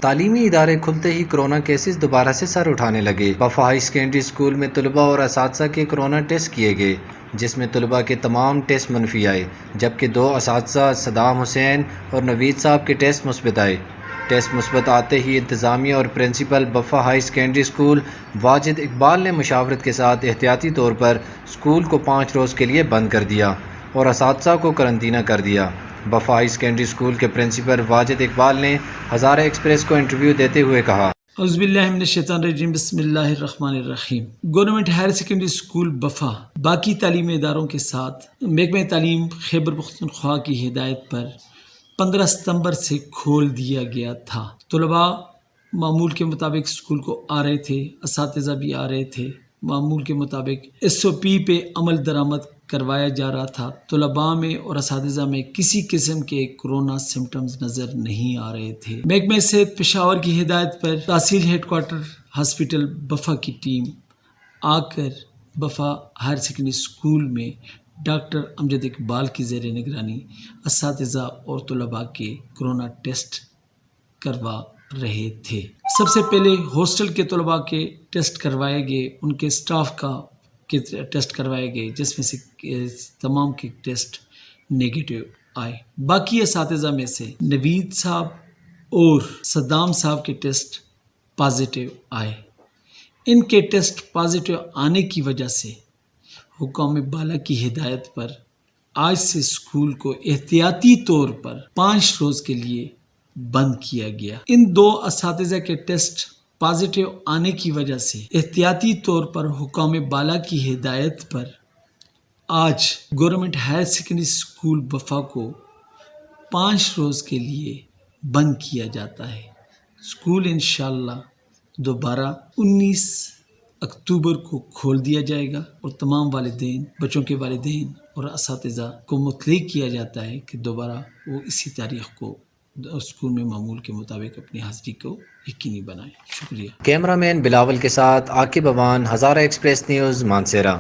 تعلیمی ادارے کھلتے ہی کرونا کیسز دوبارہ سے سر اٹھانے لگے۔ وفا ہائی سیکنڈری اسکول میں طلباء اور اساتذہ کے کرونا ٹیسٹ کیے گئے، جس میں طلباء کے تمام ٹیسٹ منفی آئے، جبکہ 2 اساتذہ صدام حسین اور نوید صاحب کے ٹیسٹ مثبت آئے۔ ٹیسٹ مثبت آتے ہی انتظامیہ اور principal Wafa high secondary school Wajid Iqbal نے مشاورت کے ساتھ احتیاطی طور پر اسکول کو 5 روز کے لیے بند کر دیا اور اساتذہ کو قرنطینہ کر دیا۔ وفا ہائی سیکنڈری اسکول کے پرنسپل واجد اقبال نے ہزارہ ایکسپریس کو انٹرویو دیتے ہوئے کہا، اعوذ باللہ من الشیطان الرجیم، بسم اللہ الرحمن الرحیم۔ گورنمنٹ ہائر سیکنڈری اسکول وفا باقی تعلیمی اداروں کے ساتھ محکمہ تعلیم خیبر پختونخوا کی ہدایت پر 15 ستمبر سے کھول دیا گیا تھا۔ طلباء معمول کے مطابق اسکول کو آ رہے تھے، اساتذہ بھی آ رہے تھے، معمول کے مطابق SOP پہ عمل درآمد کروایا جا رہا تھا۔ طلباء میں اور اساتذہ میں کسی قسم کے کورونا سمٹمز نظر نہیں آ رہے تھے۔ محکمہ صحت پشاور کی ہدایت پر تحصیل ہیڈ کوارٹر ہاسپٹل وفا کی ٹیم آ کر وفا ہائر سیکنڈری اسکول میں ڈاکٹر امجد اقبال کی زیر نگرانی اساتذہ اور طلباء کے کرونا ٹیسٹ کروا رہے تھے۔ سب سے پہلے ہاسٹل کے طلباء کے ٹیسٹ کروائے گئے، ان کے اسٹاف کا کے ٹیسٹ کروائے گئے، جس میں سے تمام کے ٹیسٹ نیگیٹو آئے۔ باقی اساتذہ میں سے نوید صاحب اور صدام صاحب کے ٹیسٹ پازیٹیو آئے۔ ان کے ٹیسٹ پازیٹیو آنے کی وجہ سے حکام بالا کی ہدایت پر آج سے اسکول کو احتیاطی طور پر 5 روز کے لیے بند کیا گیا۔ ان 2 اساتذہ کے ٹیسٹ پازیٹیو آنے کی وجہ سے احتیاطی طور پر حکام بالا کی ہدایت پر آج گورنمنٹ ہائر سیکنڈری اسکول وفا کو 5 روز کے لیے بند کیا جاتا ہے۔ اسکول انشاءاللہ دوبارہ 19 اکتوبر کو کھول دیا جائے گا اور تمام والدین، بچوں کے والدین اور اساتذہ کو مطلع کیا جاتا ہے کہ دوبارہ وہ اسی تاریخ کو اسکول میں معمول کے مطابق اپنی حاضری کو یقینی بنائیں۔ شکریہ۔ کیمرہ مین بلاول کے ساتھ عاقب امان، ہزارہ ایکسپریس نیوز، مانسیرا۔